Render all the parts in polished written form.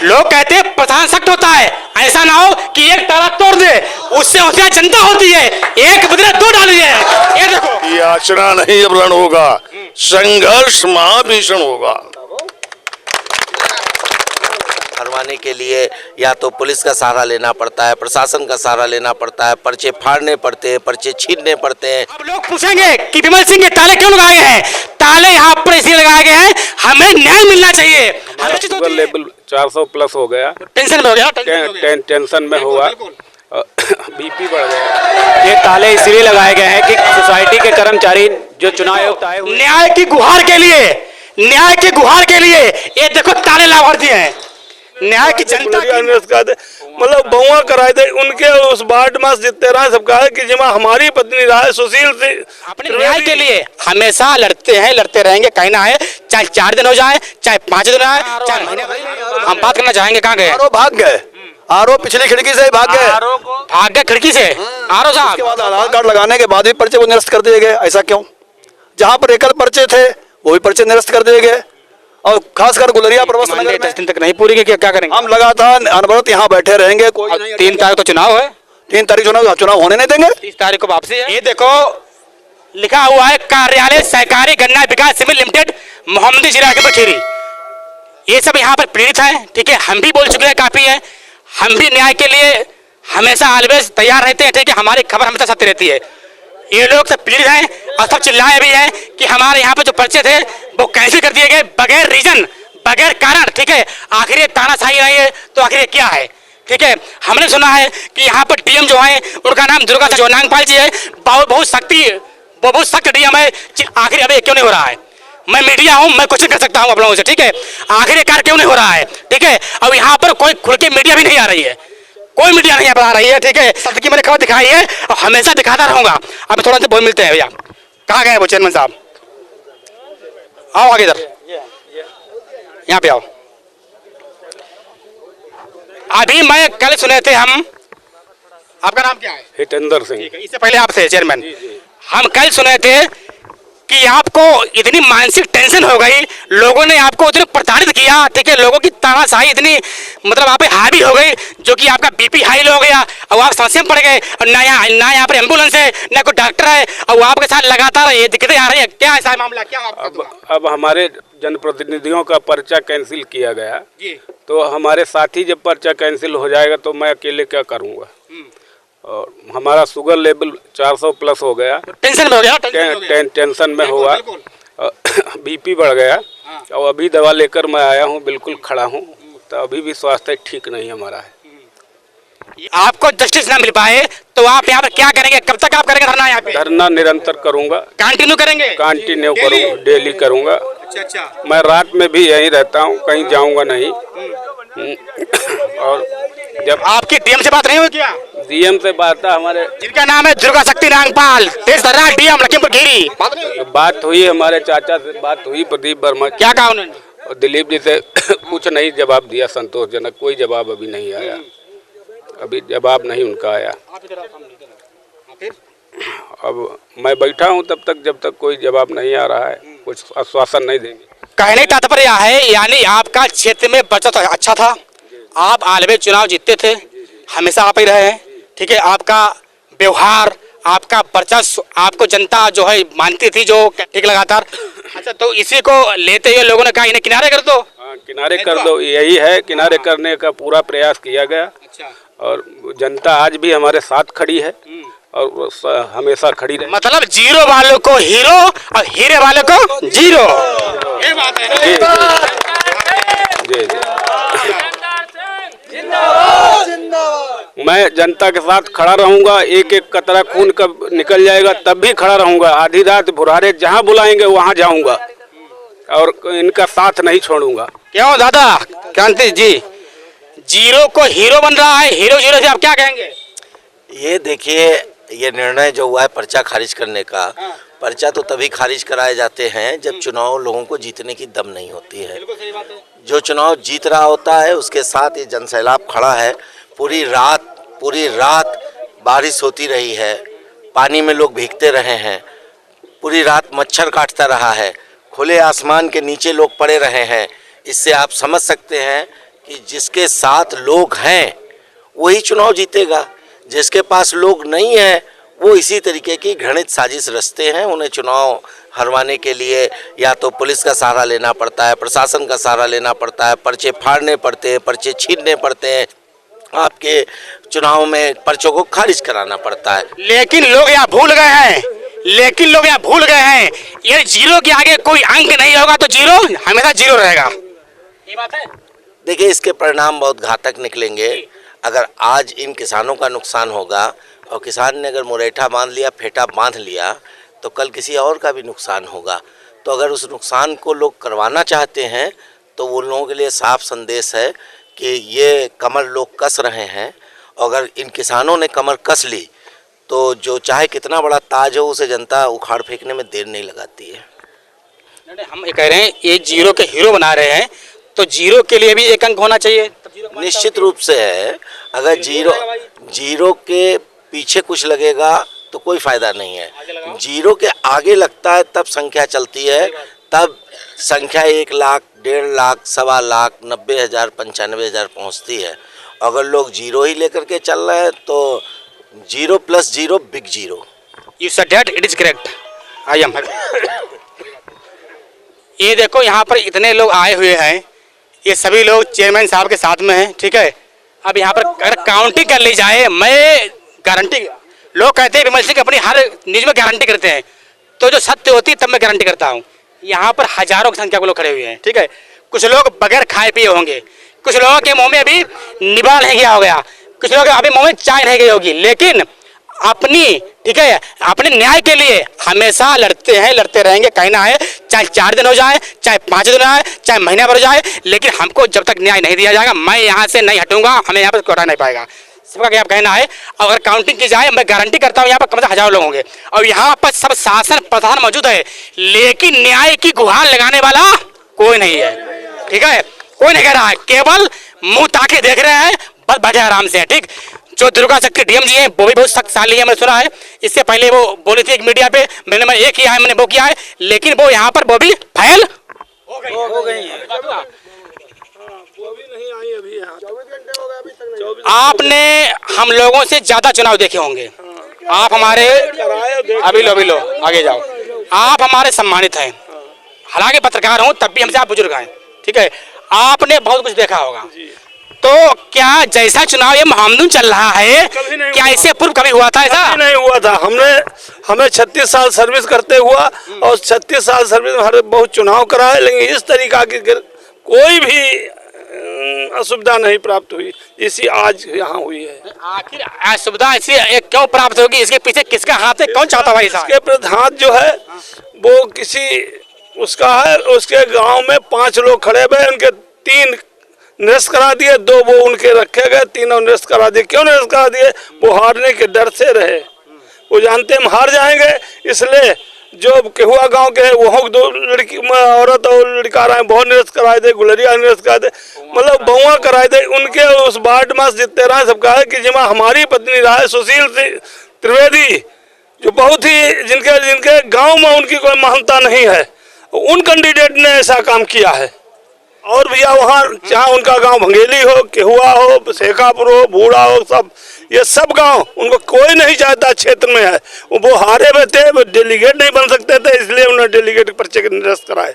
लोग कहते हैं प्रधान सख्त होता है, ऐसा ना हो कि एक ताला तोड़ दे, उससे होशियार जनता होती है, एक बदले दो डाली है। ये देखो, ये आचरा नहीं अब रण होगा, संघर्ष महाभीषण होगा। हरवाने के लिए या तो पुलिस का सहारा लेना पड़ता है, प्रशासन का सहारा लेना पड़ता है, पर्चे फाड़ने पड़ते हैं, पर्चे छीनने पड़ते हैं। अब लोग पूछेंगे कि विमल सिंह के ताले क्यों लगाए हैं? ताले यहाँ पर इसलिए लगाए गए हैं, हमें न्याय मिलना चाहिए। शुगर लेवल 400 प्लस हो गया, टेंशन में हो गया, टेंशन में हुआ, बीपी बढ़ गया। ये ताले इसलिए लगाए गए हैं कि सोसाइटी के कर्मचारी जो चुनाव आयुक्त आए हुए न्याय की गुहार के लिए, न्याय की गुहार के लिए ये देखो ताले लगा दिए हैं। न्याय की जनता मतलब बहुआ कराए थे उनके उस वार्ड में जितने रहा सब कहा कि जिमा हमारी पत्नी रहा है सुशील से अपने न्याय के लिए हमेशा लड़ते हैं, लड़ते रहेंगे। कहना है चाहे 4 दिन हो जाए, चाहे 5 दिन हो जाए, चाहे महीने। हम बात करना चाहेंगे, कहाँ गए? भाग गए, आरो पिछली खिड़की से भाग गए, भाग गए खिड़की से। आरो साहब, उसके बाद आधार कार्ड लगाने के बाद भी पर्चे को निरस्त कर दिए गए। ऐसा क्यों? जहाँ पर एकल पर्चे थे वो भी पर्चे निरस्त कर दिए गए। और खासकर गुलरिया प्रवस्त नगर में 10 दिन तक नहीं पूरी की क्या करेंगे? हम लगातार अनवरत यहाँ बैठे रहेंगे। कोई 3 तारीख को चुनाव है, 3 तारीख चुनाव होने नहीं देंगे। 30 तारीख को वापसी है। ये देखो लिखा हुआ है कार्यालय सहकारी गन्ना विकास समिति लिमिटेड मोहम्मदी जिला के बखीरी। ये सब यहाँ पर पीड़ित है, ठीक है। हम भी बोल चुके हैं, काफी है। हम भी न्याय के लिए हमेशा ऑलवेज तैयार रहते हैं, ठीक है। हमारी खबर हमेशा सत्य रहती है। ये लोग सब पीड़ित हैं और सब चिल्लाए भी हैं कि हमारे यहाँ पे जो पर्चे थे वो कैंसिल कर दिए गए बगैर रीजन, बगैर कारण, ठीक है। आखिर ये तानाशाही रही है तो आखिर ये क्या है, ठीक है। हमने सुना है कि यहाँ पर डीएम जो है उनका नाम दुर्गा जो नागपाल जी है, बहुत सख्त डीएम है। आखिर अब ये क्यों नहीं हो रहा है? मैं मीडिया हूँ, मैं क्वेश्चन कर सकता हूँ आप लोगों से, ठीक है। आखिर ये कार्य क्यों नहीं हो रहा है, ठीक है। अब यहाँ पर कोई खुल के मीडिया भी नहीं आ रही है, कोई मीडिया नहीं आ रही है, ठीक है। सत्य की मैंने खबर दिखाई है और हमेशा दिखाता रहूंगा। अब थोड़ा सा बोल मिलते हैं भैया। कहाँ गए वो चेयरमैन साहब? आओ आगे इधर, यहाँ पे आओ। अभी मैं कल सुने थे हम, आपका नाम क्या है? हितेंद्र सिंह। इससे पहले आपसे चेयरमैन, हम कल सुने थे कि आपको इतनी मानसिक टेंशन हो गई, लोगों ने आपको इतने प्रताड़ित किया, ठीक है। लोगों की तानाशाही इतनी मतलब आप पे हावी हो गई, जो कि आपका बीपी हाई हो गया और आप समस्या में पड़ गए। और ना यहाँ पर एम्बुलेंस है, ना कोई डॉक्टर है, और आपके साथ लगातार ये दिक्कतें आ रही है। क्या ऐसा मामला, क्या अब हमारे जनप्रतिनिधियों का पर्चा कैंसिल किया गया जी। तो हमारे साथी जब पर्चा कैंसिल हो जाएगा तो मैं अकेले क्या करूँगा? और हमारा शुगर लेवल 400 प्लस हो गया, टेंशन में हो गया, टेंशन में हुआ, बीपी बढ़ गया। और अभी दवा लेकर मैं आया हूँ, बिल्कुल खड़ा हूँ, तो अभी भी स्वास्थ्य ठीक नहीं हमारा है। आपको जस्टिस ना मिल पाए तो आप यहाँ पर क्या करेंगे? कब तक आप करेंगे धरना? यहाँ पे धरना निरंतर करूँगा, कंटिन्यू करेंगे, कंटिन्यू करूँगा, डेली करूँगा। अच्छा। मैं रात में भी यहीं रहता हूँ, कहीं जाऊँगा नहीं। और जब आपकी डीएम से बात नहीं हुई क्या? डीएम से बात है हमारे, जिनका नाम है दुर्गा शक्ति नागपाल, डीएम लखीमपुर खीरी, बात हुई, हमारे चाचा से बात हुई, प्रदीप वर्मा। क्या कहा उन्होंने? और दिलीप जी से कुछ नहीं जवाब दिया, संतोषजनक कोई जवाब अभी नहीं आया, अभी जवाब नहीं उनका आया। अब मैं बैठा हूं तब तक, जब तक कोई जवाब नहीं आ रहा है, कुछ आश्वासन नहीं देंगे। कहने का तात्पर्य है यानी आपका क्षेत्र में बचत अच्छा था, आप आलवे चुनाव जीतते थे, हमेशा आप ही रहे हैं, ठीक है। आपका व्यवहार, आपका वर्चस्व, आपको जनता जो है मानती थी, जो ठीक लगातार। अच्छा, तो इसी को लेते हुए लोगों ने कहा इन्हें किनारे कर दो। हाँ, किनारे कर दो, यही है, किनारे करने का पूरा प्रयास किया गया। और जनता आज भी हमारे साथ खड़ी है और हमेशा खड़ी रहे। मतलब जीरो वालों को हीरो और हीरे वालों को जीरो, ये बात है। जी जी, मैं जनता के साथ खड़ा रहूंगा, एक एक कतरा खून कब निकल जाएगा तब भी खड़ा रहूंगा। आधी रात भुरारे जहां बुलाएंगे वहां जाऊंगा और इनका साथ नहीं छोड़ूंगा। क्यों दादा क्रांति जी, जीरो को हीरो बन रहा है, हीरो जीरो से आप क्या कहेंगे? ये देखिए, ये निर्णय जो हुआ है पर्चा खारिज करने का, पर्चा तो तभी खारिज कराए जाते हैं जब चुनाव लोगों को जीतने की दम नहीं होती है। जो चुनाव जीत रहा होता है उसके साथ ये जनसैलाब खड़ा है। पूरी रात बारिश होती रही है, पानी में लोग भीगते रहे हैं, पूरी रात मच्छर काटता रहा है, खुले आसमान के नीचे लोग पड़े रहे हैं। इससे आप समझ सकते हैं कि जिसके साथ लोग हैं वही चुनाव जीतेगा, जिसके पास लोग नहीं है वो इसी तरीके की घृणित साजिश रचते हैं। उन्हें चुनाव हरवाने के लिए या तो पुलिस का सहारा लेना पड़ता है, प्रशासन का सहारा लेना पड़ता है, पर्चे फाड़ने पड़ते हैं, पर्चे छीनने पड़ते हैं, आपके चुनाव में पर्चों को खारिज कराना पड़ता है। लेकिन लोग यहाँ भूल गए हैं, ये जीरो के आगे कोई अंक नहीं होगा तो जीरो हमेशा जीरो रहेगा। ये बात है। देखिए, इसके परिणाम बहुत घातक निकलेंगे। अगर आज इन किसानों का नुकसान होगा और किसान ने अगर मुरैठा बांध लिया, फेटा बांध लिया, तो कल किसी और का भी नुकसान होगा। तो अगर उस नुकसान को लोग करवाना चाहते हैं तो वो लोगों के लिए साफ संदेश है कि ये कमर लोग कस रहे हैं। अगर इन किसानों ने कमर कस ली तो जो चाहे कितना बड़ा ताज हो उसे जनता उखाड़ फेंकने में देर नहीं लगाती है। हम ये कह रहे हैं ये जीरो के हीरो बना रहे हैं तो जीरो के लिए भी एक अंक होना चाहिए। निश्चित रूप से है। अगर जीरो के पीछे कुछ लगेगा तो कोई फायदा नहीं है। जीरो के आगे लगता है तब संख्या चलती है, तब संख्या 1 लाख, 1.5 लाख, 1.25 लाख, 90,000, 95,000 पहुंचती है। अगर लोग जीरो ही लेकर के चल रहे हैं तो 0 + 0 big zero. You said that, it is correct. I am happy. ये देखो यहाँ पर इतने लोग आए हुए हैं, ये सभी लोग चेयरमैन साहब के साथ में हैं, ठीक है। अब यहाँ पर अगर काउंटिंग कर ली जाए, मैं गारंटी, लोग कहते हैं विमल सिंह अपनी हर न्यूज में गारंटी करते हैं, तो जो सत्य होती है तब मैं गारंटी करता हूँ। यहाँ पर हजारों की संख्या के लोग खड़े हुए हैं, ठीक है। कुछ लोग बगैर खाए पिए होंगे, कुछ लोगों के मुंह में अभी निभा नहीं गया हो गया, कुछ लोग अभी मुंह में चाय नहीं गई होगी, लेकिन अपनी, ठीक है, अपने न्याय के लिए हमेशा लड़ते हैं, लड़ते रहेंगे। कहना है चाहे 4 दिन हो जाए, चाहे 5 दिन हो जाए, चाहे महीना भर हो जाए, लेकिन हमको जब तक न्याय नहीं दिया जाएगा मैं यहाँ से नहीं हटूंगा, हमें यहाँ पर कोटा नहीं पाएगा। सबका क्या कहना है। अगर काउंटिंग की जाए, मैं गारंटी करता हूँ यहाँ पर कम से कम 1000 लोग होंगे और यहाँ पर सब शासन प्रधान मौजूद है, लेकिन न्याय की गुहार लगाने वाला कोई नहीं है, ठीक है। कोई नहीं कह रहा है, केवल मुंह ताके देख रहे हैं, बस बैठे आराम से, ठीक। जो दुर्गा शक्ति डीएम जी हैं वो भी बहुत शक्तिशाली है, मैंने सुना है। इससे पहले वो बोली थी एक मीडिया पे, मैंने ये किया है, मैंने वो किया है, लेकिन वो यहाँ पर वो भी फैल हो गई है। आपने हम लोगों से ज्यादा चुनाव देखे होंगे, आप हमारे, अभी लो आगे जाओ, आप हमारे सम्मानित हैं, हालांकि पत्रकार हूँ तब भी हमसे आप बुजुर्ग हैं, ठीक है। आपने बहुत कुछ देखा होगा, तो क्या जैसा चुनाव ये महामदून चल रहा है, क्या इससे पूर्व कभी हुआ था? ऐसा नहीं हुआ था। हमें 36 साल सर्विस करते हुआ और 36 साल सर्विस में हर बहुत चुनाव कराए, लेकिन इस तरीका की कोई भी असुविधा नहीं प्राप्त हुई जैसी आज यहाँ हुई है। आखिर असुविधा ऐसी क्यों प्राप्त होगी? इसके पीछे किसका हाथ है? कौन चाहता भाई साहब? इसके प्रति हाथ जो है वो किसी उसका है। उसके गांव में 5 लोग खड़े हुए, उनके 3 निरस्त करा दिए, 2 वो उनके रखे गए, 3 निरस्त करा दिए। क्यों निरस्त करा दिए? वो हारने के डर से रहे, वो जानते हम हार जाएंगे, इसलिए जो केहुआ गांव के वहाँ 2 लड़की औरत और लड़का रहे, बहुत निरस्त कराए थे, गुलरिया निरस्त कराए थे, मतलब बहुआ कराए थे। उनके उस वार्ड में जितने रहे सबका है कि जिमा हमारी पत्नी रहा सुशील त्रिवेदी, जो बहुत ही जिनके गांव में उनकी कोई महानता नहीं है, उन कैंडिडेट ने ऐसा काम किया है। और भैया वहाँ चाहे उनका गांव भंगेली हो, केहुआ हो, शेखापुर हो, बूढ़ा हो, सब ये सब गांव उनको कोई नहीं चाहता क्षेत्र में है। वो हारे हुए थे, वो डेलीगेट नहीं बन सकते थे, इसलिए उन्होंने डेलीगेट पर्चे के निरस्त कराए।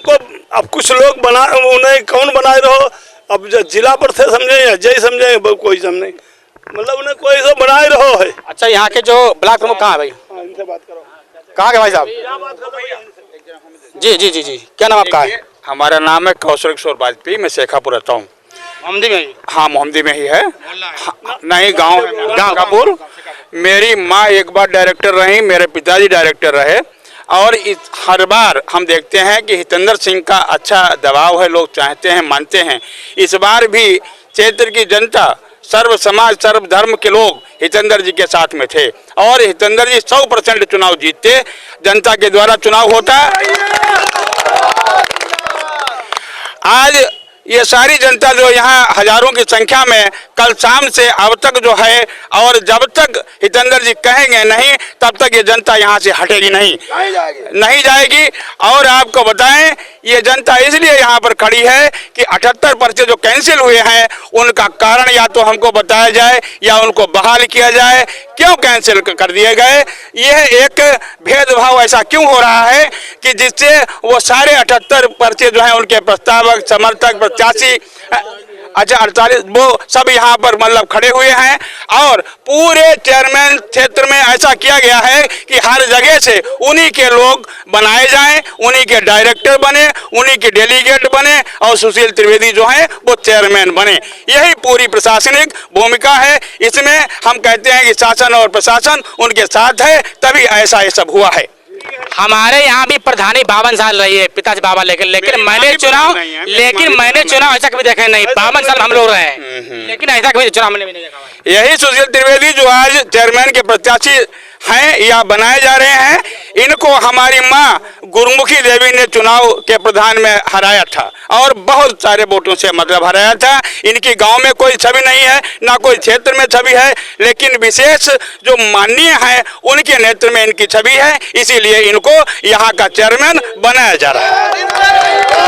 को अब कुछ लोग बना, उन्हें कौन बनाए रहो, अब जिला पर थे समझे या जय समझे, कोई समझे, मतलब उन्हें कोई तो बनाए रहो है। अच्छा, यहाँ के जो ब्लॉक प्रमुख कहाँ है भाई? इनसे बात करो। कहाँ के भाई साहब? जी, क्या नाम आपका है? हमारा नाम है कौशल किशोर वाजपेयी, मैं शेखापुर रहता हूँ। मोहम्मदी में? हाँ, मोहम्मदी में ही है। नहीं, गांव कापुर। मेरी माँ एक बार डायरेक्टर रही, मेरे पिताजी डायरेक्टर रहे, और हर बार हम देखते हैं कि हितेंद्र सिंह का अच्छा दबाव है, लोग चाहते हैं, मानते हैं। इस बार भी क्षेत्र की जनता, सर्व समाज, सर्व धर्म के लोग हितेंद्र जी के साथ में थे और हितेंद्र जी 100% चुनाव जीतते। जनता के द्वारा चुनाव होता है। आज ये सारी जनता जो यहाँ हजारों की संख्या में कल शाम से अब तक जो है, और जब तक हितेंद्र जी कहेंगे नहीं तब तक ये जनता यहाँ से हटेगी नहीं जाएगी। और आपको बताएं ये जनता इसलिए यहाँ पर खड़ी है कि 78 पर्चे जो कैंसिल हुए हैं उनका कारण या तो हमको बताया जाए या उनको बहाल किया जाए, क्यों कैंसिल कर दिए गए। यह एक भेदभाव ऐसा क्यों हो रहा है कि जिससे वो सारे 78 पर्चे जो हैं उनके प्रस्तावक, समर्थक, प्रत्याशी, अच्छा 48 वो सब यहाँ पर मतलब खड़े हुए हैं। और पूरे चेयरमैन क्षेत्र में ऐसा किया गया है कि हर जगह से उन्हीं के लोग बनाए जाएं, उन्हीं के डायरेक्टर बने, उन्हीं के डेलीगेट बने और सुशील त्रिवेदी जो हैं वो चेयरमैन बने। यही पूरी प्रशासनिक भूमिका है। इसमें हम कहते हैं कि शासन और प्रशासन उनके साथ है, तभी ऐसा ये सब हुआ है। हमारे यहाँ भी प्रधानी 52 साल रही है, पिताजी बाबा, लेकिन मैंने चुनाव ऐसा कभी देखा नहीं। 52 साल हम लोग रहे हैं, लेकिन ऐसा कभी चुनाव हमने भी नहीं देखा। यही सुशील त्रिवेदी जो आज चेयरमैन के प्रत्याशी हैं या बनाए जा रहे हैं, इनको हमारी माँ गुरुमुखी देवी ने चुनाव के प्रधान में हराया था और बहुत सारे वोटों से मतलब हराया था। इनकी गांव में कोई छवि नहीं है, ना कोई क्षेत्र में छवि है, लेकिन विशेष जो माननीय है उनके नेतृत्व में इनकी छवि है, इसीलिए इनको यहाँ का चेयरमैन बनाया जा रहा है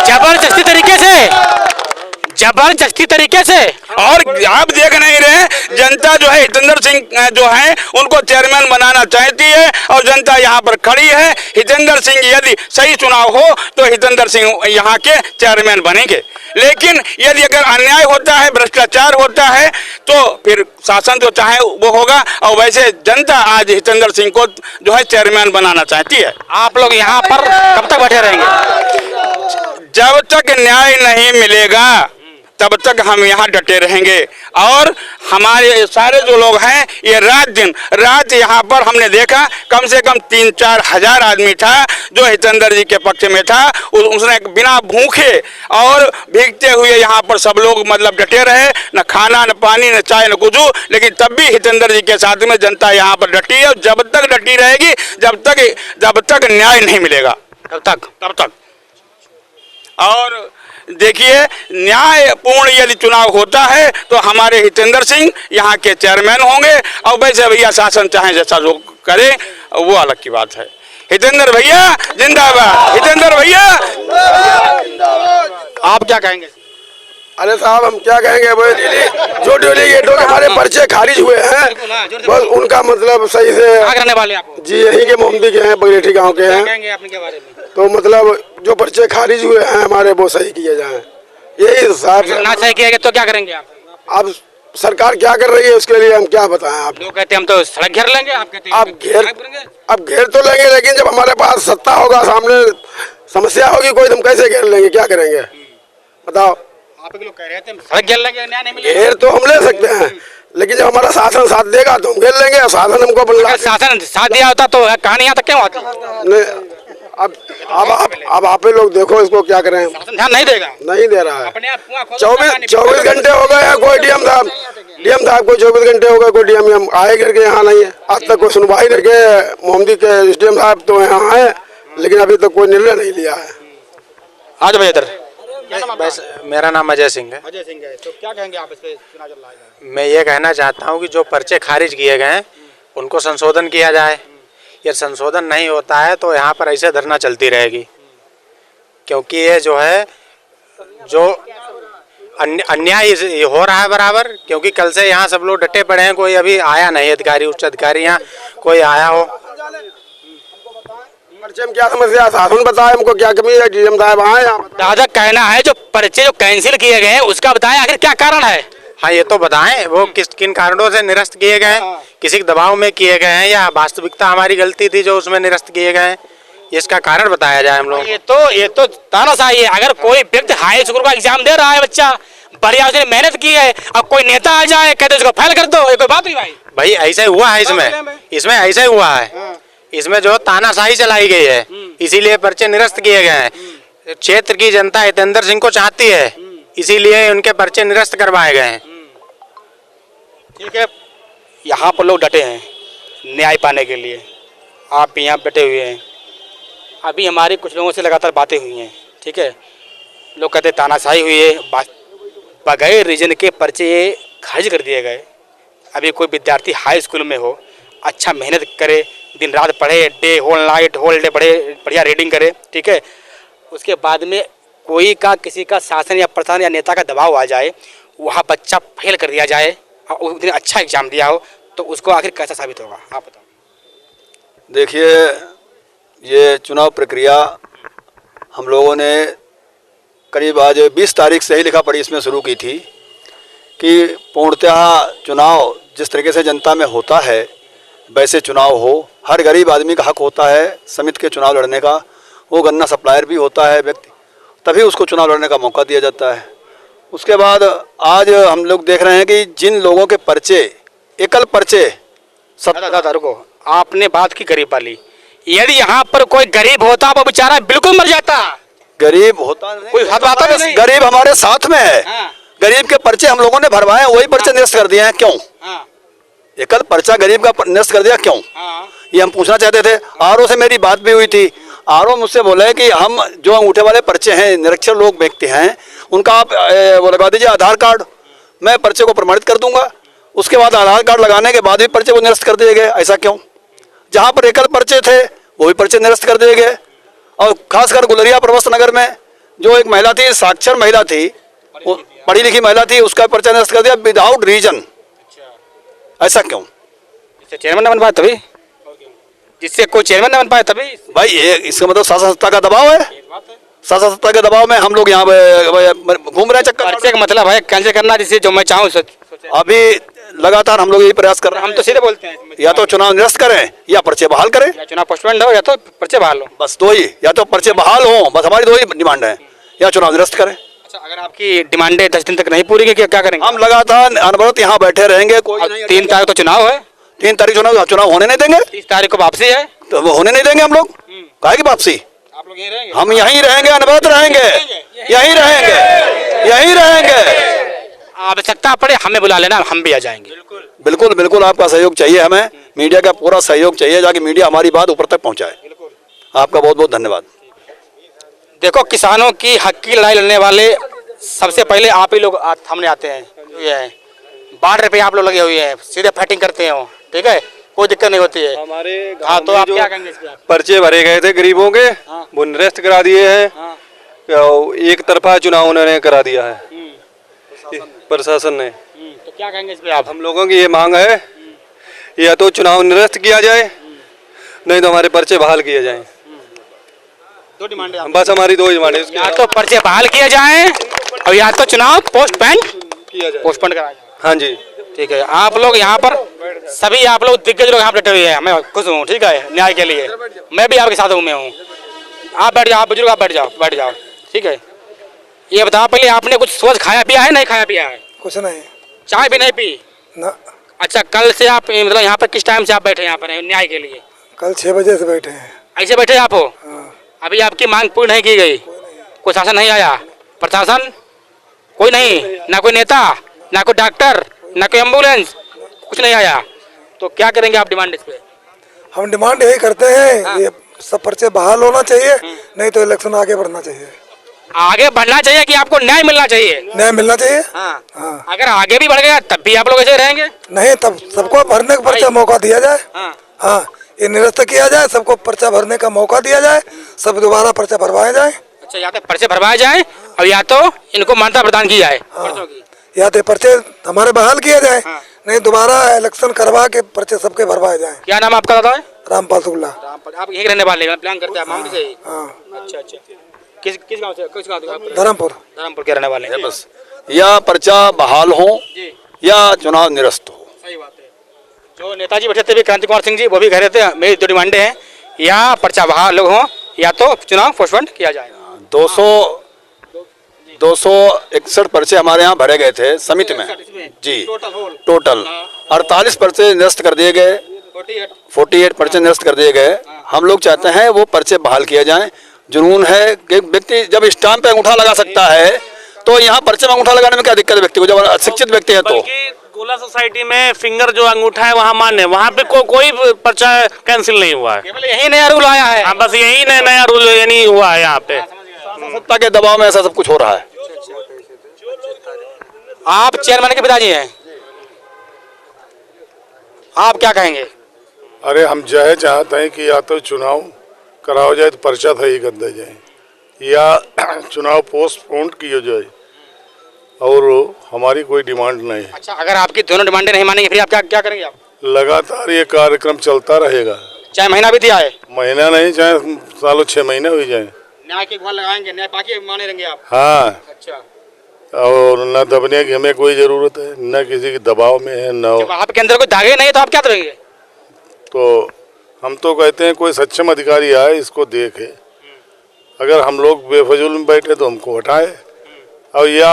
जबरदस्ती तरीके से। और आप देख नहीं रहे, जनता जो है हितेंद्र सिंह जो है उनको चेयरमैन बनाना चाहती है और जनता यहाँ पर खड़ी है। हितेंद्र सिंह यदि सही चुनाव हो तो हितेंद्र सिंह यहाँ के चेयरमैन बनेंगे, लेकिन यदि अगर अन्याय होता है, भ्रष्टाचार होता है, तो फिर शासन जो चाहे वो होगा। और वैसे जनता आज हितेंद्र सिंह को जो है चेयरमैन बनाना चाहती है। आप लोग यहाँ पर कब तक बैठे रहेंगे? जब तक न्याय नहीं मिलेगा तब तक हम यहाँ डटे रहेंगे। और हमारे सारे जो लोग हैं ये रात दिन रात यहाँ पर हमने देखा कम से कम 3-4 हजार आदमी था जो हितेंद्र जी के पक्ष में था। उसने बिना भूखे और भीगते हुए यहाँ पर सब लोग मतलब डटे रहे, न खाना, न पानी, न चाय, न कुछ, लेकिन तब भी हितेंद्र जी के साथ में जनता यहाँ पर डटी है। जब तक डटी रहेगी, जब तक न्याय नहीं मिलेगा तब तक। और देखिए, न्यायपूर्ण यदि चुनाव होता है तो हमारे हितेंद्र सिंह यहाँ के चेयरमैन होंगे। और वैसे भैया शासन चाहे जैसा जो करे वो अलग की बात है। हितेंद्र भैया जिंदाबाद, हितेंद्र भैया। आप क्या कहेंगे? अरे साहब हम क्या कहेंगे, जो डेलीगेटों के हमारे पर्चे खारिज हुए हैं बस उनका मतलब सही से। करने वाले आप जी यहीं के मोहम्मदी के हैं, बगरेठी गांव के हैं। कहेंगे अपने के बारे में? तो मतलब जो पर्चे खारिज हुए हैं हमारे वो सही किए जाएं, यही साहब। ना सही किया तो क्या करेंगे आप? अब सरकार क्या कर रही है उसके लिए हम क्या बताएं। आप लोग कहते हैं हम तो सड़क घेर लेंगे, आप कहते हैं अब घेर तो लेंगे, लेकिन जब हमारे पास सत्ता होगा, सामने समस्या होगी कोई, तो हम कैसे घेर लेंगे, क्या करेंगे बताओ। आप लोग कह रहे थे सड़क घेर लेंगे, न्याय नहीं मिलेगा। घेर तो हम ले सकते हैं, लेकिन जब हमारा शासन साथ देगा तो हम घेर लेंगे। और शासन हमको शासन साथ दिया होता तो कहानी यहाँ तक क्यों आती? अब आप लोग देखो इसको क्या करें। शासन ध्यान नहीं देगा, नहीं दे रहा है। 24 घंटे हो गए हैं, कोई डीएम साहब कोई 24 घंटे हो गए, कोई डीएम आए करके यहाँ नहीं है। आज तक कोई सुनवाई करके मोहम्मदी के डीएम साहब तो यहाँ आए, लेकिन अभी तक कोई निर्णय नहीं लिया है। आज भाई इधर मेरा नाम अजय सिंह है। अजय सिंह है, तो क्या कहेंगे आप इस पे? चुनाव चल रहा है, मैं ये कहना चाहता हूँ कि जो पर्चे खारिज किए गए हैं उनको संशोधन किया जाए। ये संशोधन नहीं होता है तो यहाँ पर ऐसे धरना चलती रहेगी, क्योंकि ये जो है जो अन्याय हो रहा है बराबर। क्योंकि कल से यहाँ सब लोग डटे पड़े हैं, कोई अभी आया नहीं अधिकारी, उच्च अधिकारी यहाँ कोई आया हो। पर्चे में क्या समस्या, शासन बताए हमको क्या कमी है, डीएम साहब आए। दादा कहना है जो पर्चे जो कैंसिल किए गए हैं उसका बताएं आखिर क्या कारण है। हाँ ये तो बताएं वो किन कारणों से निरस्त किए गए हैं, किसी के दबाव में किए गए हैं या वास्तविकता हमारी गलती थी जो उसमें निरस्त किए गए हैं, इसका कारण बताया जाए हम लोग। ये तो तानाशाही है। अगर कोई व्यक्ति हाई स्कूल का एग्जाम दे रहा है, बच्चा बढ़िया उसने मेहनत की है, अब कोई नेता आ जाए कहते उसको फेल कर दो, ये कोई बात हुई भाई? ऐसा ही हुआ है इसमें ऐसा ही हुआ है। इसमें जो तानाशाही चलाई गई है, इसीलिए पर्चे निरस्त किए गए हैं। क्षेत्र की जनता हितेंद्र सिंह को चाहती है, इसीलिए उनके पर्चे निरस्त करवाए गए हैं। ठीक है, यहाँ पर लोग डटे हैं न्याय पाने के लिए, आप यहाँ बैठे हुए हैं। अभी हमारी कुछ लोगों से लगातार बातें हुई हैं, ठीक है। लोग कहते हैं तानाशाही हुई है, बगैर रीजन के पर्चे खारिज कर दिए गए। अभी कोई विद्यार्थी हाई स्कूल में हो, अच्छा मेहनत करे, दिन रात पढ़े, day whole night whole day पढ़े, बढ़िया रीडिंग करे, ठीक है, उसके बाद में कोई का किसी का शासन या प्रशासन या नेता का दबाव आ जाए, वहाँ बच्चा फेल कर दिया जाए और उसने अच्छा एग्जाम दिया हो, तो उसको आखिर कैसा साबित होगा, आप बताओ। देखिए, ये चुनाव प्रक्रिया हम लोगों ने करीब आज 20 तारीख से ही लिखा पढ़ी इसमें शुरू की थी कि पूर्णतः चुनाव जिस तरीके से जनता में होता है वैसे चुनाव हो। हर गरीब आदमी का हक होता है समिति के चुनाव लड़ने का। वो गन्ना सप्लायर भी होता है व्यक्ति, तभी उसको चुनाव लड़ने का मौका दिया जाता है। उसके बाद आज हम लोग देख रहे हैं कि जिन लोगों के पर्चे, एकल पर्चे दादा रुको, आपने बात की गरीब वाली। यदि यहाँ पर कोई गरीब होता वो बेचारा बिल्कुल मर जाता। गरीब होता नहीं, कोई हाथ आता नहीं। गरीब हमारे साथ में है। हाँ। गरीब के पर्चे हम लोगों ने भरवाए, वही पर्चे निरस्त कर दिए हैं। क्यों? हाँ। एकल पर्चा गरीब का निरस्त कर दिया क्यों? हाँ। ये हम पूछना चाहते थे। आरओ से मेरी बात भी हुई थी। आरओ मुझसे बोला है कि हम जो अंगूठे वाले पर्चे हैं, निरक्षर लोग व्यक्ति हैं, उनका आप वो लगा दीजिए आधार कार्ड, मैं पर्चे को प्रमाणित कर दूंगा। उसके बाद आधार कार्ड लगाने के बाद भी पर्चे को निरस्त कर दिए गए। ऐसा क्यों? जहाँ पर एकल पर्चे थे वो भी पर्चे निरस्त कर दिए गए। और खासकर गुलरिया प्रवस्त नगर में जो एक महिला थी, साक्षर महिला थी, पढ़ी लिखी महिला थी, उसका पर्चा निरस्त कर दिया विदाउट रीजन। ऐसा क्यों? चेयरमैन न बन पाए तभी, जिससे कोई चेयरमैन न बन पाए तभी। भाई ये इसका मतलब शासन सत्ता का दबाव है। शासन सत्ता के दबाव में हम लोग यहाँ घूम रहे हैं चक्कर। पर्चे का मतलब है कैंसिल करना, जिससे जो मैं चाहूँ। अभी लगातार हम लोग यही प्रयास कर रहे हैं। हम तो सीधे बोलते हैं, या तो चुनाव निरस्त करें या पर्चे बहाल करें। या चुनाव पोस्टपोन्ड हो या तो पर्चे बहाल हो, बस दो ही, या तो पर्चे बहाल हो, बस हमारी दो ही डिमांड है, या चुनाव निरस्त करें। अच्छा, अगर आपकी डिमांडें 10 दिन तक नहीं पूरी की क्या करेंगे? हम लगातार अनवरत यहाँ बैठे रहेंगे। कोई 3 तारीख तो चुनाव है। 3 तारीख चुनाव होने नहीं देंगे। 30 तारीख को वापसी है, तो वो होने नहीं देंगे हम लोग। काहे की वापसी? आप लोग यहीं रहेंगे? हम यहीं रहेंगे, अनवरत रहेंगे, यहीं रहेंगे, यहीं रहेंगे। आवश्यकता पड़े हमें बुला लेना, हम भी आ जाएंगे। बिल्कुल बिल्कुल, आपका सहयोग चाहिए हमें, मीडिया का पूरा सहयोग चाहिए, जाके मीडिया हमारी बात ऊपर तक पहुंचाए। आपका बहुत बहुत धन्यवाद। देखो, किसानों की हक की लड़ाई लड़ने वाले सबसे पहले आप ही लोग सामने आते हैं। ये है बॉर्डर पे आप लोग लगे हुए हैं, सीधे फाइटिंग करते हो, ठीक है, कोई दिक्कत नहीं होती है हमारे। हाँ, तो आप क्या कहेंगे इस पे? पर्चे भरे गए थे गरीबों के, वो निरस्त करा दिए हैं। एक तरफा चुनाव उन्होंने करा दिया है प्रशासन ने। तो क्या कहेंगे इस पे आप? हम लोगों की ये मांग है, या तो चुनाव निरस्त किया जाए, नहीं तो हमारे पर्चे बहाल किए जाएं। 2 डिमांड है बस हमारी 2 डिमांड है। या तो पर्चे बहाल किए जाएं और या तो चुनाव पोस्टपोन कराया जाए। हाँ जी, ठीक है। आप लोग यहाँ पर सभी आप लोग दिग्गज लोग यहाँ बैठे हुए हैं, मैं खुश हूँ, ठीक है, न्याय के लिए मैं भी आपके साथ हूँ। मैं हूँ, आप बैठ जाओ, आप बुजुर्ग आप बैठ जाओ, ठीक है। ये बताओ पहले, आपने कुछ सोच खाया पिया है? नहीं खाया पिया है? कुछ नहीं, चाय भी नहीं पी ना। अच्छा, कल से आप मतलब यहाँ पर किस टाइम से आप बैठे यहाँ पर न्याय के लिए? कल 6 बजे से बैठे हैं। ऐसे बैठे आप हो? अभी आपकी मांग पूरी नहीं की गई? कोई शासन नहीं आया? प्रशासन कोई नहीं, ना कोई नेता, ना कोई डॉक्टर, ना कोई एम्बुलेंस, कुछ नहीं आया? तो क्या करेंगे आप डिमांड इस पे? हम डिमांड यही करते हैं, ये सब पर्चे बहाल होना चाहिए, नहीं तो इलेक्शन आगे बढ़ना चाहिए। आगे बढ़ना चाहिए कि आपको न्याय मिलना चाहिए? न्याय मिलना चाहिए। हाँ। अगर आगे भी बढ़ गया तब भी आप लोग ऐसे रहेंगे? नहीं, तब सबको भरने का पर्चा मौका दिया जाए। हाँ, ये निरस्त किया जाए, सबको पर्चा भरने का मौका दिया जाए, सब दोबारा पर्चा भरवाए जाए। अच्छा, या तो पर्चे भरवाए जाए और या तो इनको मान्यता प्रदान की जाए। या तो पर्चे हमारे बहाल किया जाए, नहीं दोबारा इलेक्शन करवा के पर्चे सबके भरवाए जाए। क्या नाम आपका दादा? रामपाल शुक्ला। आप यहीं रहने वाले हैं? प्लान करते हैं मामले से ही? हाँ। अच्छा, किस गांव से? किस गांव से? धर्मपुर के रहने वाले हैं। बस या पर्चा बहाल हो या चुनाव निरस्त हो। सही बात है। जो नेताजी बैठे थे क्रांति कुमार सिंह जी, वो भी कह रहे थे मेरी 2 डिमांडें हैं, या पर्चा बहाल हो या तो चुनाव पोस्टपोन किया जाए। 261 पर्चे हमारे यहाँ भरे गए थे समिति में जी, टोटल 48 पर्चे निरस्त कर दिए गए, 48 पर्चे निरस्त कर दिए गए। हम लोग चाहते हैं वो पर्चे बहाल किए जाएं। जुनून है कि व्यक्ति जब स्टाम्प पे अंगूठा लगा सकता है, तो यहाँ पर्चे में अंगूठा लगाने में क्या दिक्कत है व्यक्ति को, जब अशिक्षित व्यक्ति है तो? गोला सोसाइटी में फिंगर जो अंगूठा है वहाँ मान्य, वहाँ पे कोई पर्चा कैंसिल नहीं हुआ है। केवल यही नया रूल आया है। हाँ, बस यही नया रूल नहीं हुआ है यहाँ पे। सत्ता के दबाव में ऐसा सब कुछ हो रहा है। आप चेयरमैन के पिताजी हैं, आप क्या कहेंगे? अरे हम चाहते हैं कि या तो चुनाव कराया जाए तो पर्चा था ही कर दिया जाए, या चुनाव पोस्टपोन किया जाए, और हमारी कोई डिमांड नहीं है। अच्छा, अगर आपकी दोनों डिमांडें नहीं मानेंगे फिर आप क्या करेंगे? आप लगातार ये कार्यक्रम चलता रहेगा, चाहे महीना भी दिया है, महीना नहीं चाहे सालों 6 महीने हो जाए। न्याय की गुहार लगाएंगे, न्याय पाके माने रहेंगे आप? हाँ। अच्छा, और न दबने की हमें कोई जरूरत है, न किसी के दबाव में है, न जब आपके अंदर कोई दागे नहीं तो आप क्या करेंगे? तो हम तो कहते हैं कोई सक्षम अधिकारी आए, इसको देखे, अगर हम लोग बेफजूल में बैठे तो हमको हटाए, और या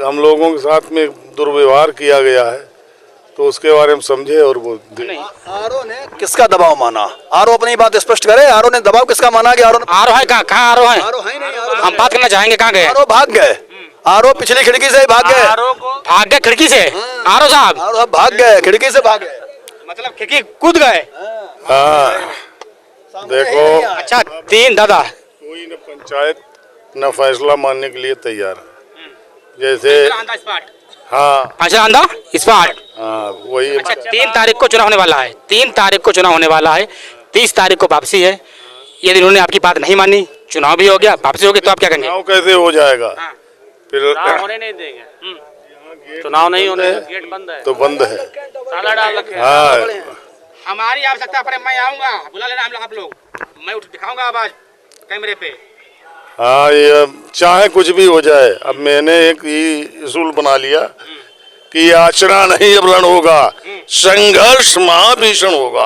हम लोगों के साथ में दुर्व्यवहार किया गया है तो उसके बारे में समझे और वो आरओ ने किसका दबाव माना? आरओ अपनी बात स्पष्ट करे, आरओ ने दबाव किसका माना? कि आरओ है कहाँ आरओ है? आरओ है नहीं, हम बात करना चाहेंगे, कहाँ गए? आरओ भाग गए, आरओ पिछली खिड़की से भाग गए, भाग गए खिड़की से? आरओ साहब आरओ भाग गए, खिड़की से भाग गए, मतलब खिड़की कूद गए? हाँ, देखो। अच्छा, 3 दादा कोई न पंचायत न फैसला मानने के लिए तैयार है, जैसे हाँ आंदा स्पॉट। हाँ वही। अच्छा, 3 तारीख को चुनाव होने वाला है, 3 तारीख को चुनाव होने वाला है, 30 तारीख को वापसी है। यदि इन्होंने आपकी बात नहीं मानी, चुनाव भी हो गया, वापसी हो गई, तो आप क्या करेंगे? चुनाव कैसे हो जाएगा? फिर होने नहीं देंगे, चुनाव नहीं होने, गेट बंद है, तो बंद है, ताला डाल रखे। हाँ। हमारी आवश्यकता पर मैं आऊंगा, बुला लेना आप लोग, मैं उठ दिखाऊंगा आवाज कैमरे पे। हाँ, ये चाहे कुछ भी हो जाए, अब मैंने एक ही उसूल बना लिया कि आचरण नहीं अब रण होगा, संघर्ष महाभीषण होगा।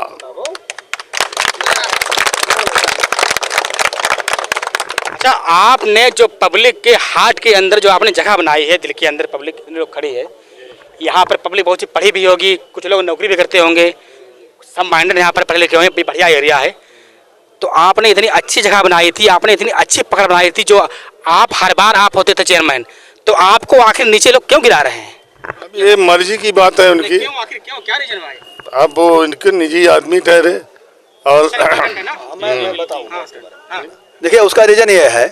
अच्छा, आपने जो पब्लिक के हार्ट के अंदर जो आपने जगह बनाई है, दिल के अंदर पब्लिक लोग खड़ी है, यहाँ पर पब्लिक बहुत सी पढ़ी भी होगी, कुछ लोग नौकरी भी करते होंगे, सब माइंडेड यहाँ पर पढ़े लिखे होंगे, बढ़िया एरिया है, तो आपने इतनी अच्छी जगह बनाई थी, आपने इतनी अच्छी पकड़ बनाई थी, जो आप हर बार आप होते थे चेयरमैन, तो आपको आखिर नीचे लोग क्यों गिरा रहे हैं? अब ये मर्जी की बात है उनकी, क्यों आखिर, क्यों, क्या रीजन भाई? अब वो इनके निजी आदमी ठहरे। और देखिए उसका रीजन ये है,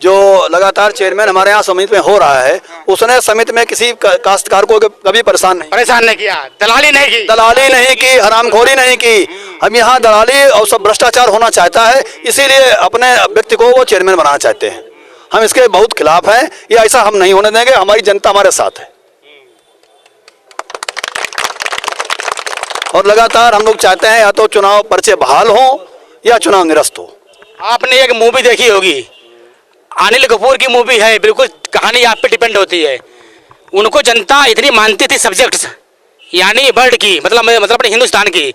जो लगातार चेयरमैन हमारे यहाँ समिति में हो रहा है, उसने समिति में किसी काश्तकार को कभी परेशान नहीं किया, दलाली नहीं की, हरामखोरी नहीं की। हम यहाँ दलाली और सब भ्रष्टाचार होना चाहता है, इसीलिए अपने व्यक्ति को वो चेयरमैन बनाना चाहते हैं। हम इसके बहुत खिलाफ हैं, ये ऐसा हम नहीं होने देंगे, हमारी जनता हमारे साथ है। और लगातार हम लोग चाहते हैं या तो चुनाव पर्चे बहाल हो या चुनाव निरस्त हो। आपने एक मूवी देखी होगी, अनिल कपूर की मूवी है, बिल्कुल कहानी आप पे डिपेंड होती है। उनको जनता इतनी मानती थी सब्जेक्ट्स, यानी वर्ल्ड की, मतलब अपने हिंदुस्तान की,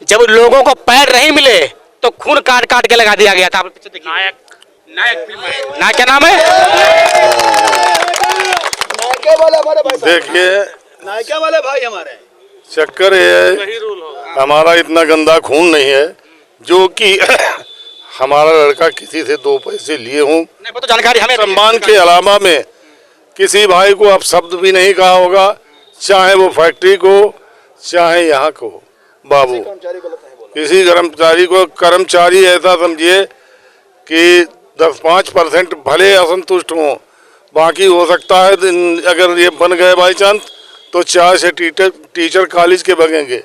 जब लोगों को पैर नहीं मिले तो खून काट काट के लगा दिया गया था। नायक क्या नाम है? देखिए, नायका वाले भाई हमारे, चक्कर ये हमारा इतना गंदा खून नहीं है जो कि हमारा लड़का किसी से 2 पैसे लिए हूँ, तो जानकारी हमें सम्मान के अलावा में किसी भाई को अब शब्द भी नहीं कहा होगा, चाहे वो फैक्ट्री को चाहे यहाँ को। बाबू किसी कर्मचारी ऐसा समझिए कि 10-5% भले असंतुष्ट हों, बाकी हो सकता है अगर ये बन गए बाई चांस तो 4 से टीचर कॉलेज के बगेंगे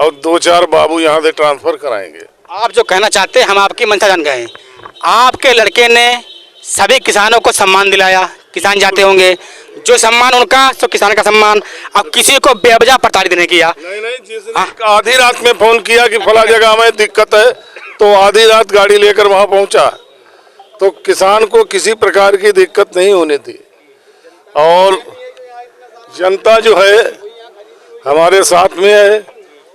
और 2-4 बाबू यहाँ से ट्रांसफर कराएंगे। आप जो कहना चाहते हैं हम आपकी मंशा जान गए हैं। आपके लड़के ने सभी किसानों को सम्मान दिलाया, किसान जाते होंगे, जो सम्मान उनका तो किसान का सम्मान, अब किसी को बेवजह प्रताड़ित नहीं किया। नहीं, जिस दिन आधी रात में फोन किया कि फला जगह में दिक्कत है तो आधी रात गाड़ी लेकर वहाँ पहुँचा, तो किसान को किसी प्रकार की दिक्कत नहीं होने दी। और जनता जो है हमारे साथ में है,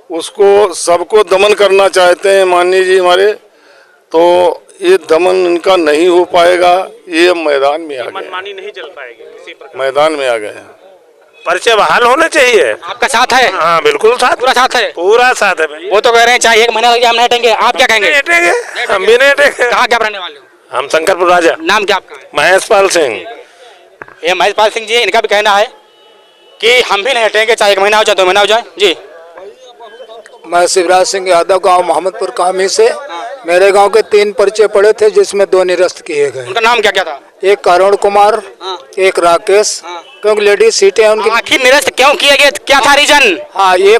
उसको सबको दमन करना चाहते हैं माननीय जी हमारे, तो ये दमन इनका नहीं हो पाएगा। ये मैदान में आ गए, मनमानी नहीं चल पाएगी किसी प्रकार, मैदान में आ गए हैं। पर्चे बहाल होने चाहिए। आपका साथ है? हाँ बिल्कुल साथ, पूरा साथ है, पूरा साथ है भाई। वो तो कह रहे हैं चाहे 1 महीना लगे हम नहीं हटेंगे, आप क्या कहेंगे? हम भी नहीं हटेंगे। कहाँ क्या रहने वाले हो? हम शंकरपुर राजा। नाम क्या आपका? महेश पाल सिंह। ये महेश पाल सिंह जी, इनका भी कहना है कि हम भी नहीं हटेंगे, चाहे 1 महीना हो जाए 2 महीना हो जाए। जी, मैं शिवराज सिंह यादव, गांव मोहम्मदपुर कामी से। मेरे गांव के 3 पर्चे पड़े थे जिसमें 2 निरस्त किए गए। उनका नाम क्या क्या था? एक करुण कुमार, एक राकेश, क्योंकि लेडीज सीटें उनकी। आखिर निरस्त क्यों किए गए, क्या था रीजन? हाँ, ये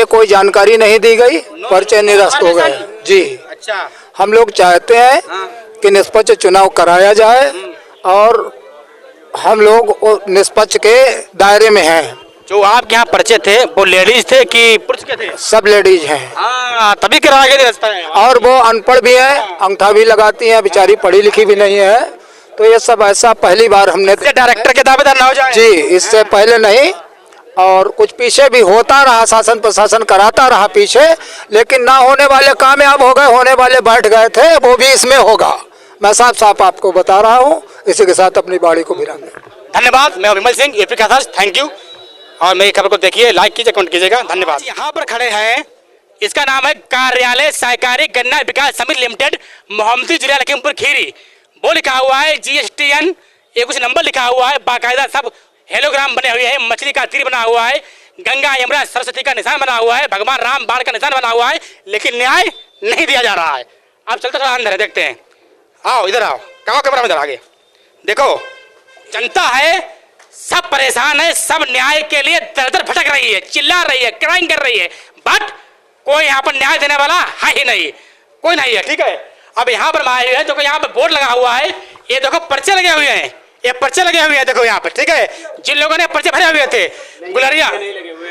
कोई जानकारी नहीं दी गई, पर्चे निरस्त हो गए। जी, अच्छा, हम लोग चाहते हैं कि निष्पक्ष चुनाव कराया जाए और हम लोग निष्पक्ष के दायरे में हैं। जो आपके यहाँ पर्चे थे वो लेडीज थे कि पुरुष के थे? सब लेडीज हैं। हाँ, तभी कराया गया रास्ता है। और वो अनपढ़ भी है, अंगूठा भी लगाती हैं, बेचारी पढ़ी लिखी भी नहीं है। तो ये सब ऐसा पहली बार हमने डायरेक्टर के दावेदार ना हो जाए जी, इससे पहले नहीं। और कुछ पीछे भी होता रहा, शासन प्रशासन कराता रहा पीछे, लेकिन ना होने वाले कामयाब हो गए, होने वाले बैठ गए थे, वो भी इसमें होगा। मैं साफ साफ आपको बता रहा हूँ। इसी के साथ अपनी बाड़ी को विराम दें। धन्यवाद। मैं विमल सिंह, यूपी का था। Thank you. और मेरी खबर को देखिए, लाइक कीजिए, कमेंट कीजिएगा। धन्यवाद। यहाँ पर खड़े हैं, इसका नाम है कार्यालय सहकारी गन्ना विकास समिति लिमिटेड, मोहम्मदी जिला लखीमपुर खीरी। वो लिखा हुआ है GSTN, ये कुछ नंबर लिखा हुआ है, बाकायदा सब हेलोग्राम बने हुए हैं, मछली का तीर बना हुआ है, गंगा यमुना सरस्वती का निशान बना हुआ है, भगवान राम बाण का निशान बना हुआ है, लेकिन न्याय नहीं दिया जा रहा है। अब चलते थोड़ा अंदर है, देखते हैं। आओ इधर आओ, कहाँ कैमरा में इधर आगे देखो। जनता है, सब परेशान है, सब न्याय के लिए दर दर भटक रही है, चिल्ला रही है, क्राइम कर रही है, बट कोई यहाँ पर न्याय देने वाला है ही नहीं, कोई नहीं है। ठीक है, अब यहाँ पर आए हुए हैं, देखो यहाँ पर बोर्ड लगा हुआ है, ये देखो पर्चे लगे हुए हैं, ये पर्चे लगे हुए हैं, देखो यहाँ पर। ठीक है, जिन लोगों ने पर्चे भरे हुए थे गुलरिया,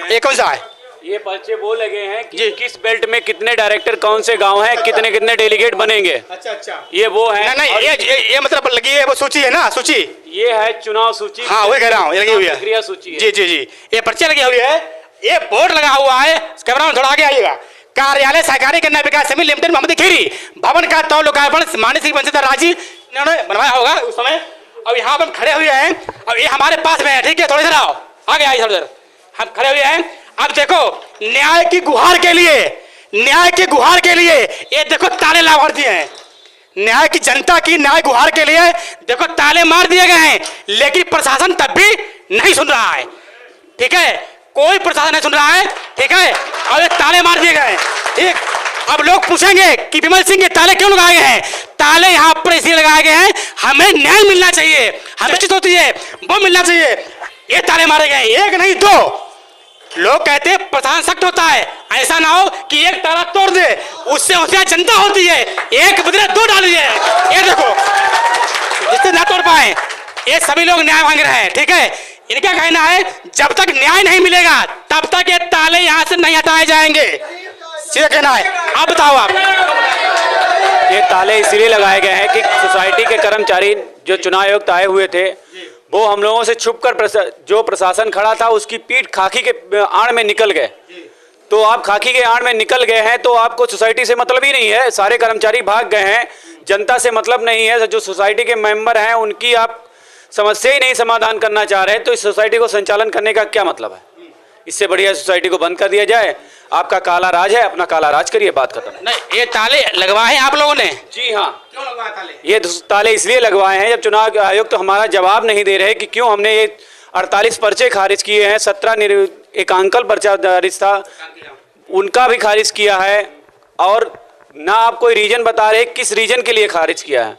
ये कौन सा है? ये पर्चे वो लगे हैं कि किस बेल्ट में कितने डायरेक्टर, कौन से गांव हैं, कितने कितने डेलीगेट बनेंगे। अच्छा, ये वो है। नहीं, ये मतलब लगी है, वो सूची है ना, सूची। ये है चुनाव सूची। हाँ, वही कह रहा हूँ, ये लगी हुई है, प्रक्रिया सूची। जी, ये पर्चे लगे हुए है, ये बोर्ड लगा हुआ है। कैमरा में थोड़ा आगे आइएगा। कार्यालय सहकारी गन्ना विकास समिति लिमिटेड मोहम्मदी खीरी भवन का तौल लोकार्पण माननीय श्री वंशिधर राजी इन्होंने बनवाया होगा उस समय। अब यहाँ पर खड़े हुए हैं, अब ये हमारे पास में है। ठीक है, थोड़ी देर आओ, आगे आइए थोड़ी देर, हम खड़े हुए हैं। अब देखो, न्याय की गुहार के लिए, न्याय की गुहार के लिए ये देखो ताले लाभार्थी हैं, न्याय की जनता की न्याय गुहार के लिए देखो ताले मार दिए गए हैं, लेकिन प्रशासन तब भी नहीं सुन रहा है। ठीक है, कोई प्रशासन नहीं सुन रहा है। ठीक है, और ये ताले मार दिए गए। ठीक, अब लोग पूछेंगे कि विमल सिंह ये ताले क्यों लगाए गए हैं? ताले यहाँ पर इसलिए लगाए गए हैं, हमें न्याय मिलना चाहिए, हमें उचित होती है वो मिलना चाहिए। ये ताले मारे गए, एक नहीं दो। लोग कहते हैं प्रशासन सख्त होता है, ऐसा ना हो कि एक ताला तोड़ दे, उससे होशियार जनता होती है, एक बदले दो डाली है। ये देखो, जिससे ना तोड़ पाए, ये सभी लोग न्याय मांग रहे हैं। ठीक है, इनका कहना है जब तक न्याय नहीं मिलेगा तब तक ये ताले यहाँ से नहीं हटाए जाएंगे, सीधा कहना है। आप बताओ। आप ये ताले इसलिए लगाए गए हैं कि सोसाइटी के कर्मचारी जो चुनाव आयुक्त आए हुए थे, वो हम लोगों से छुपकर जो प्रशासन खड़ा था उसकी पीठ खाकी के आड़ में निकल गए। तो आप खाकी के आड़ में निकल गए हैं तो आपको सोसाइटी से मतलब ही नहीं है, सारे कर्मचारी भाग गए हैं, जनता से मतलब नहीं है। जो सोसाइटी के मेंबर हैं उनकी आप समस्या ही नहीं समाधान करना चाह रहे हैं, तो इस सोसाइटी को संचालन करने का क्या मतलब है? इससे बढ़िया सोसाइटी को बंद कर दिया जाए। आपका काला राज है, अपना काला राज करिए, बात खत्म। नहीं, ये ताले लगवाए आप लोगों ने? जी हाँ। क्यों लगवाए ताले? ये ताले इसलिए लगवाए हैं, जब चुनाव आयुक्त तो हमारा जवाब नहीं दे रहे कि क्यों हमने ये 48 पर्चे खारिज किए हैं, 17 एकांकल पर्चा दर्ज था उनका भी खारिज किया है, और ना आप कोई रीजन बता रहे किस रीजन के लिए खारिज किया है।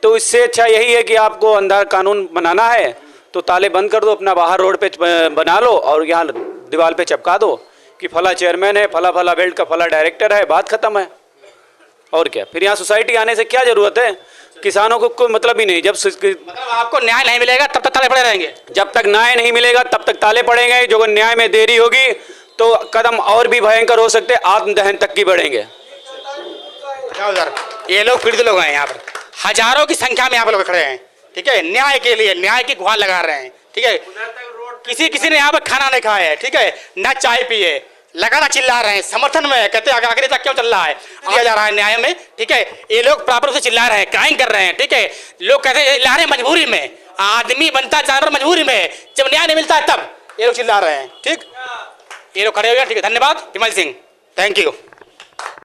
तो इससे अच्छा यही है कि आपको अंदर कानून बनाना है तो ताले बंद कर दो, अपना बाहर रोड पे बना लो और यहाँ दीवार पे चिपका दो कि फला चेयरमैन है, फला फला बेल्ट का फला डायरेक्टर है, बात खत्म है। और क्या, फिर यहाँ सोसाइटी आने से क्या जरूरत है? किसानों को कोई मतलब ही नहीं। जब मतलब आपको न्याय नहीं मिलेगा तब तक ताले पड़े रहेंगे? जब तक न्याय नहीं मिलेगा तब तक ताले पड़ेंगे। जो न्याय में देरी होगी तो कदम और भी भयंकर हो सकते, आत्मदहन तक की बढ़ेंगे। ये लोग पीड़ित लोग हैं, यहाँ पर हजारों की संख्या में यहाँ पर लोग खड़े हैं। ठीक है, न्याय के लिए, न्याय की गुहार लगा रहे हैं। ठीक है, किसी ने यहाँ पर खाना नहीं खाया है। ठीक है, ना चाय पिए, लगातार चिल्ला रहे हैं, समर्थन में कहते हैं आखिर तक क्यों चल रहा है, दिया जा रहा है न्याय में। ठीक है, ये लोग प्रॉपर रूप से चिल्ला रहे हैं, क्राइम कर रहे हैं। ठीक है, लोग कहते हैं चिल्ला रहे हैं मजबूरी में, आदमी बनता जानवर मजबूरी में, जब न्याय नहीं मिलता है तब ये लोग चिल्ला रहे हैं। ठीक, ये लोग खड़े हो गए। ठीक है, धन्यवाद विमल सिंह, थैंक यू।